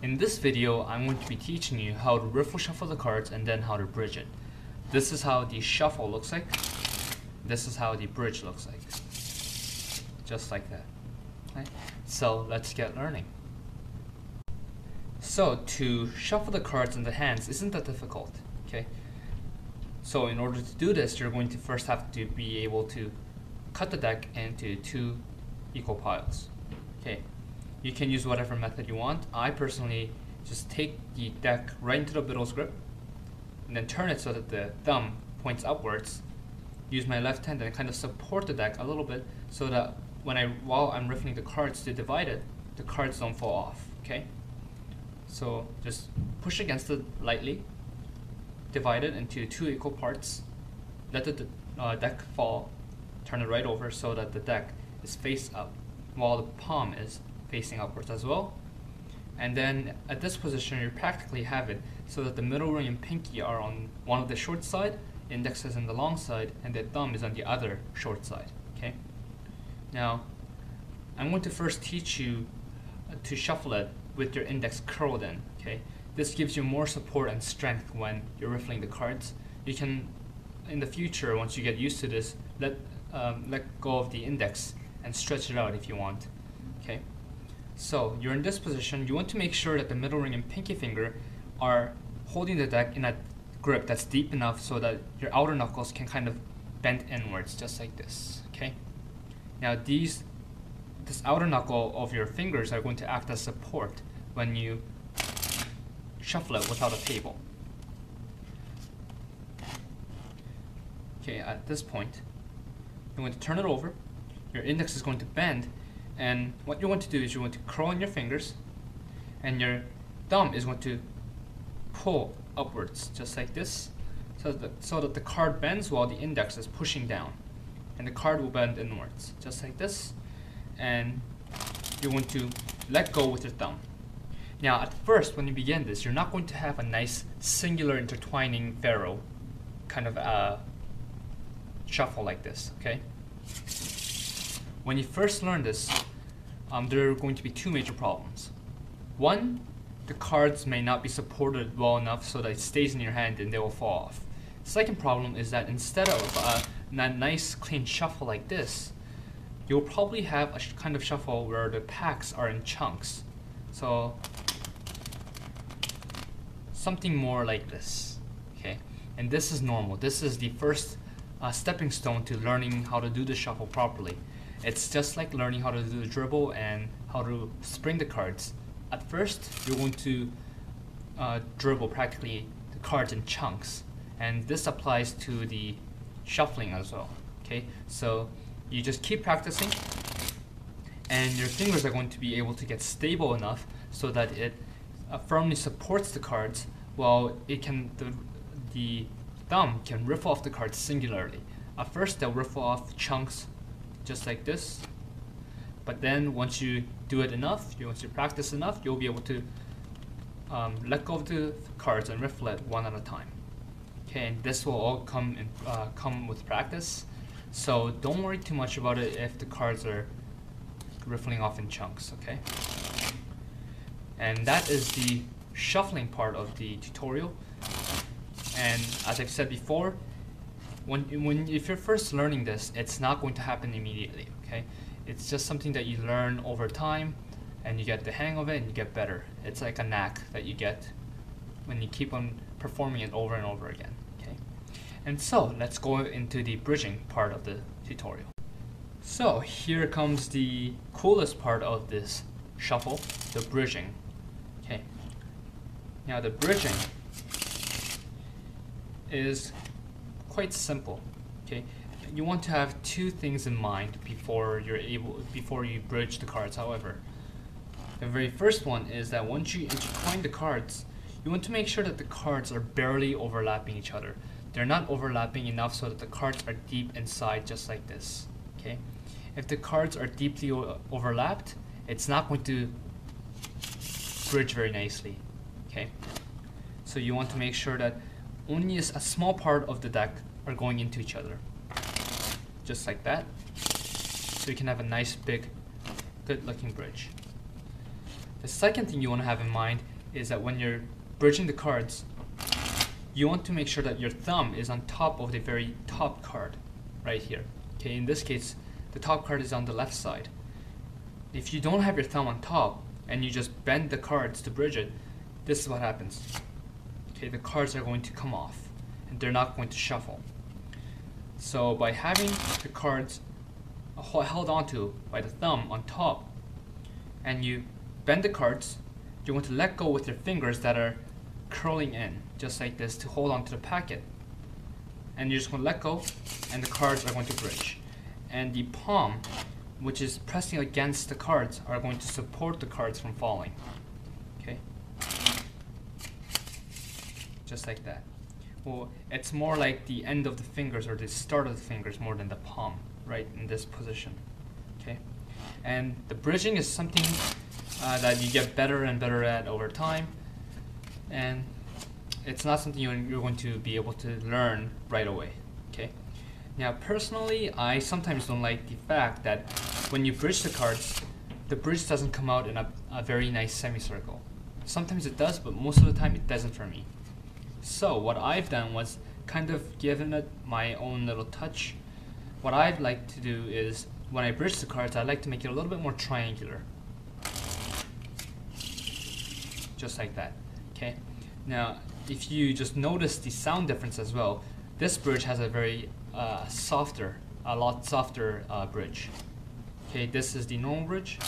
In this video, I'm going to be teaching you how to riffle shuffle the cards and then how to bridge it. This is how the shuffle looks like. This is how the bridge looks like. Just like that. Okay? So let's get learning. So to shuffle the cards in the hands isn't that difficult. Okay? So in order to do this, you're going to first have to be able to cut the deck into two equal piles. Okay? You can use whatever method you want. I personally just take the deck right into the middle grip and then turn it so that the thumb points upwards. Use my left hand and kind of support the deck a little bit so that while I'm riffling the cards to divide it, the cards don't fall off. Okay? So just push against it lightly, divide it into two equal parts, let the deck fall, turn it right over so that the deck is face up while the palm is facing upwards as well. And then at this position you practically have it so that the middle ring and pinky are on one of the short side, index is on the long side, and the thumb is on the other short side. Okay. Now I'm going to first teach you to shuffle it with your index curled in. Okay. This gives you more support and strength when you're riffling the cards. You can, in the future, once you get used to this, let go of the index and stretch it out if you want. Okay. So you're in this position. You want to make sure that the middle ring and pinky finger are holding the deck in a grip that's deep enough so that your outer knuckles can kind of bend inwards, just like this. Okay. Now this outer knuckle of your fingers are going to act as support when you shuffle it without a table. Okay. At this point, you're going to turn it over. Your index is going to bend. And what you want to do is you want to curl in your fingers, and your thumb is going to pull upwards, just like this, so that the card bends while the index is pushing down, and the card will bend inwards, just like this. And you want to let go with your thumb. Now, at first, when you begin this, you're not going to have a nice singular intertwining pharaoh kind of shuffle like this. Okay. When you first learn this, there are going to be two major problems. One, the cards may not be supported well enough so that it stays in your hand and they will fall off. The second problem is that instead of a nice clean shuffle like this, you'll probably have a kind of shuffle where the packs are in chunks. So something more like this. Okay, and this is normal. This is the first stepping stone to learning how to do the shuffle properly. It's just like learning how to do the dribble and how to spring the cards. At first, you're going to dribble practically the cards in chunks, and this applies to the shuffling as well. Okay, so you just keep practicing, and your fingers are going to be able to get stable enough so that it firmly supports the cards, while the thumb can riffle off the cards singularly. At first, they'll riffle off chunks just like this, but then once you do it enough, once you practice enough, you'll be able to let go of the cards and riffle it one at a time. Okay, and this will all come with practice, so don't worry too much about it if the cards are riffling off in chunks. Okay, and that is the shuffling part of the tutorial. And as I've said before, if you're first learning this, it's not going to happen immediately. Okay, it's just something that you learn over time, and you get the hang of it and you get better. It's like a knack that you get when you keep on performing it over and over again. Okay, and so let's go into the bridging part of the tutorial. So here comes the coolest part of this shuffle, the bridging. Okay, now the bridging is quite simple. Okay, you want to have two things in mind before you bridge the cards. However, the very first one is that once you intertwine the cards, you want to make sure that the cards are barely overlapping each other. They're not overlapping enough so that the cards are deep inside, just like this. Okay, if the cards are deeply overlapped, it's not going to bridge very nicely. Okay, so you want to make sure that only a small part of the deck are going into each other, just like that, so you can have a nice big good looking bridge. The second thing you want to have in mind is that when you're bridging the cards, you want to make sure that your thumb is on top of the very top card, right here. Okay, in this case, the top card is on the left side. If you don't have your thumb on top and you just bend the cards to bridge it, this is what happens. Okay, the cards are going to come off and they're not going to shuffle. So by having the cards held onto by the thumb on top, and you bend the cards, you're going to let go with your fingers that are curling in, just like this, to hold on to the packet. And you're just going to let go, and the cards are going to bridge. And the palm, which is pressing against the cards, are going to support the cards from falling. Okay? Just like that. Well, it's more like the end of the fingers or the start of the fingers more than the palm, right, in this position. Okay? And the bridging is something that you get better and better at over time, and it's not something you're going to be able to learn right away. Okay? Now, personally, I sometimes don't like the fact that when you bridge the cards, the bridge doesn't come out in a very nice semicircle. Sometimes it does, but most of the time it doesn't for me. So what I've done was kind of given it my own little touch. What I'd like to do is, when I bridge the cards, I like to make it a little bit more triangular. Just like that. Okay? Now, if you just notice the sound difference as well, this bridge has a very a lot softer bridge. Okay, this is the normal bridge,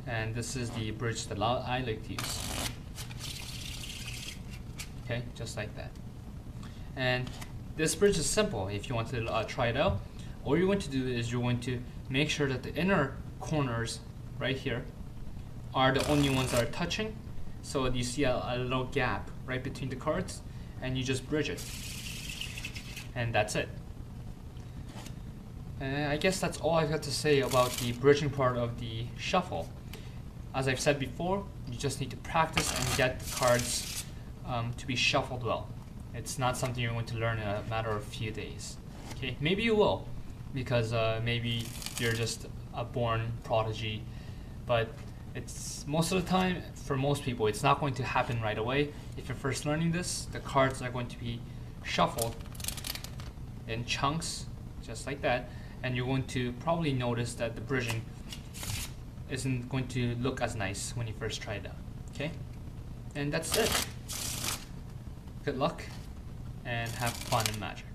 and this is the bridge that I like to use. Okay, just like that. And this bridge is simple. If you want to try it out, all you're going to do is you're going to make sure that the inner corners right here are the only ones that are touching. So you see a little gap right between the cards, and you just bridge it. And that's it. I guess that's all I've got to say about the bridging part of the shuffle. As I've said before, you just need to practice and get the cards to be shuffled well. It's not something you're going to learn in a matter of a few days. Okay, maybe you will, because maybe you're just a born prodigy, but it's most of the time, for most people, it's not going to happen right away. If you're first learning this, the cards are going to be shuffled in chunks, just like that, and you're going to probably notice that the bridging isn't going to look as nice when you first try it out. Okay? And that's it. Good luck, and have fun and magic.